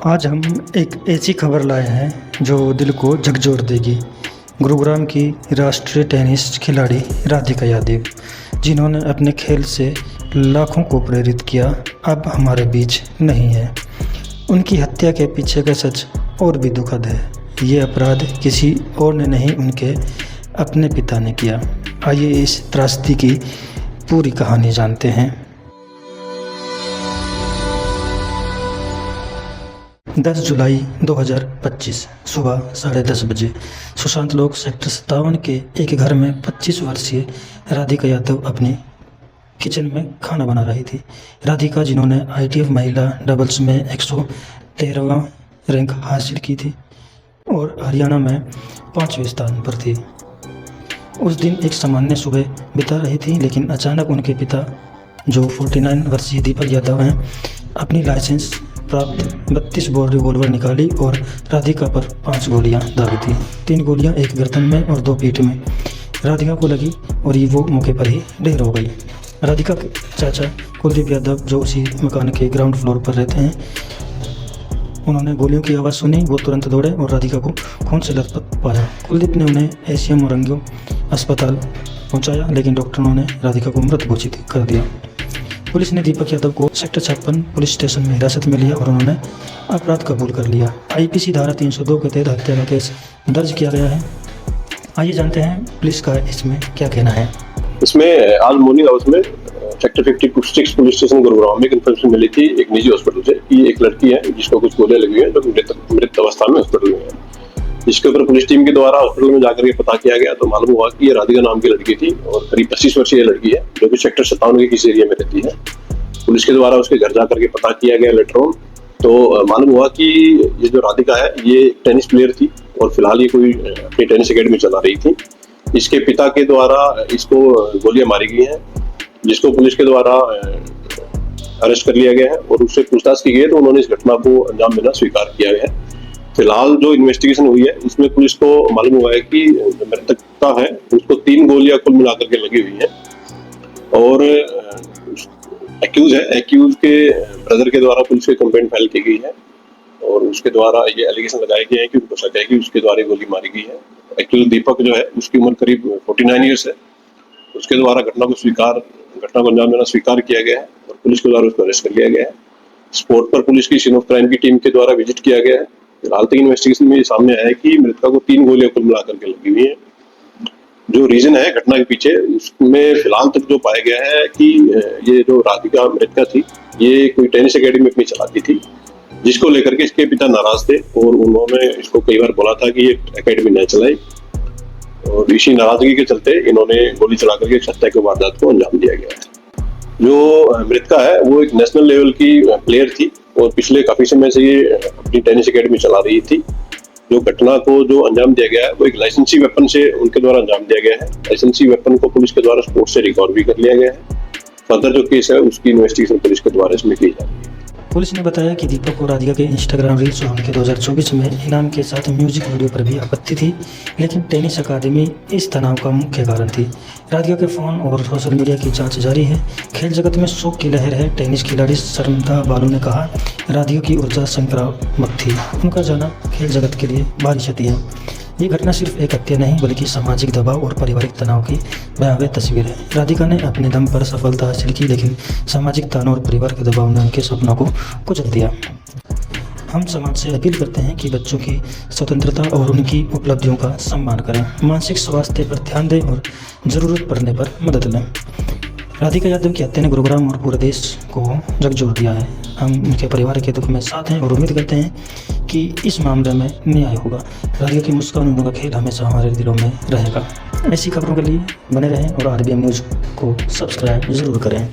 आज हम एक ऐसी खबर लाए हैं जो दिल को झकझोर देगी। गुरुग्राम की राष्ट्रीय टेनिस खिलाड़ी राधिका यादव, जिन्होंने अपने खेल से लाखों को प्रेरित किया, अब हमारे बीच नहीं है। उनकी हत्या के पीछे का सच और भी दुखद है। ये अपराध किसी और ने नहीं, उनके अपने पिता ने किया। आइए इस त्रासदी की पूरी कहानी जानते हैं। 10 जुलाई 2025 सुबह 10:30 बजे सुशांत लोक सेक्टर 57 के एक घर में 25 वर्षीय राधिका यादव अपनी किचन में खाना बना रही थी। राधिका, जिन्होंने ITF महिला डबल्स में 113वां रैंक हासिल की थी और हरियाणा में 5वें स्थान पर थी, उस दिन एक सामान्य सुबह बिता रही थी। लेकिन अचानक उनके पिता, जो 49 वर्षीय दीपक यादव हैं, अपनी लाइसेंस प्राप्त 32 बोर रिवॉल्वर निकाली और राधिका पर 5 गोलियां दागी थी। 3 गोलियां एक गर्दन में और 2 पीठ में राधिका को लगी और ये वो मौके पर ही ढेर हो गई। राधिका के चाचा कुलदीप यादव, जो उसी मकान के ग्राउंड फ्लोर पर रहते हैं, उन्होंने गोलियों की आवाज़ सुनी। वो तुरंत दौड़े और राधिका को खून से लथपथ पाया। कुलदीप ने उन्हें ACM औरंगो अस्पताल पहुंचाया, लेकिन डॉक्टरों ने राधिका को मृत घोषित कर दिया। पुलिस ने दीपक यादव को सेक्टर 56 पुलिस स्टेशन में हिरासत में लिया और उन्होंने अपराध कबूल कर लिया। IPC धारा 302 के तहत हत्या का केस दर्ज किया गया है। आइए जानते हैं पुलिस का इसमें क्या कहना है। इसमें आज मॉर्निंग आवर्स में सेक्टर 56 पुलिस स्टेशन गुरुग्राम में एक इन्फॉर्मेशन मिली थी एक निजी हॉस्पिटल से कि एक लड़की है जिसको कुछ गोलियां लगी हैं, जो मृत अवस्था में हॉस्पिटल में है। इसके ऊपर पुलिस टीम के द्वारा हॉस्पिटल में जाकर के पता किया गया तो मालूम हुआ कि ये राधिका नाम की लड़की थी और करीब 25 वर्षीय लड़की है, जो कि सेक्टर 57 के किसी एरिया में रहती है। पुलिस के द्वारा उसके घर जाकर के पता किया गया लेटर ऑन, तो मालूम हुआ कि ये जो राधिका है ये टेनिस प्लेयर थी और फिलहाल ये कोई अपनी टेनिस अकेडमी चला रही थी। इसके पिता के द्वारा इसको गोलियां मारी गई हैं, जिसको पुलिस के द्वारा अरेस्ट कर लिया गया है और उससे पूछताछ की गई है तो उन्होंने इस घटना को अंजाम देना स्वीकार किया है। फिलहाल जो इन्वेस्टिगेशन हुई है उसमें पुलिस को मालूम हुआ है कि मृतकता है उसको 3 गोलियां कुल मिलाकर के लगी हुई है और एक्यूज के ब्रदर के द्वारा पुलिस की कंप्लेंट फाइल की गई है और उसके द्वारा ये एलिगेशन लगाए गए हैं कि उनको शक है कि उसके द्वारा गोली मारी गई है। एक्यूज दीपक जो है उसकी उम्र करीब 49 ईयर्स है। उसके द्वारा घटना को अंजाम देना स्वीकार किया गया है और पुलिस के द्वारा उसको अरेस्ट कर लिया गया है। स्पॉट पर पुलिस की सीन ऑफ क्राइम की टीम के द्वारा विजिट किया गया है। फिलहाल तक इन्वेस्टिगेशन में ये सामने आया है कि मृतका को 3 गोलियां कुल मिलाकर के लगी हुई है। जो रीजन है घटना के पीछे, उसमें फिलहाल तक जो पाया गया है कि ये जो राधिका मृतका थी ये कोई टेनिस अकेडमी अपनी चलाती थी, जिसको लेकर के इसके पिता नाराज थे और उन्होंने इसको कई बार बोला था कि ये अकेडमी न चलाए और इसी नाराजगी के चलते इन्होंने गोली चला करके हत्या की वारदात को अंजाम दिया गया है। जो मृतका है वो एक नेशनल लेवल की प्लेयर थी और पिछले काफी समय से ये अपनी टेनिस अकेडमी चला रही थी। जो घटना को जो अंजाम दिया गया है वो एक लाइसेंसी वेपन से उनके द्वारा अंजाम दिया गया है। लाइसेंसी वेपन को पुलिस के द्वारा स्पोर्ट से रिकवर भी कर लिया गया है। फर्दर जो केस है उसकी इन्वेस्टिगेशन पुलिस के द्वारा इसमें की जा रही है। पुलिस ने बताया कि दीपक और राधिका के इंस्टाग्राम रील्स और उनके 2024 में इनाम के साथ म्यूजिक वीडियो पर भी आपत्ति थी, लेकिन टेनिस अकादमी इस तनाव का मुख्य कारण थी। राधिका के फ़ोन और सोशल मीडिया की जांच जारी है। खेल जगत में शोक की लहर है। टेनिस खिलाड़ी शर्मिंदा बालू ने कहा, राधिका की ऊर्जा संक्रामक थी, उनका जाना खेल जगत के लिए भारी क्षति है। ये घटना सिर्फ एक हत्या नहीं बल्कि सामाजिक दबाव और पारिवारिक तनाव की भयावह तस्वीर है। राधिका ने अपने दम पर सफलता हासिल की, लेकिन सामाजिक तनाव और परिवार के दबाव ने उनके सपनों को कुचल दिया। हम समाज से अपील करते हैं कि बच्चों की स्वतंत्रता और उनकी उपलब्धियों का सम्मान करें, मानसिक स्वास्थ्य पर ध्यान दें और ज़रूरत पड़ने पर मदद लें। राधिका यादव की हत्या ने गुरुग्राम और पूरे देश को झकझोर दिया है। हम उनके परिवार के दुख में साथ हैं और उम्मीद करते हैं कि इस मामले में न्याय होगा। राधिका की मुस्कान, उनका खेल हमेशा हमारे दिलों में रहेगा। ऐसी खबरों के लिए बने रहें और RBM न्यूज़ को सब्सक्राइब ज़रूर करें।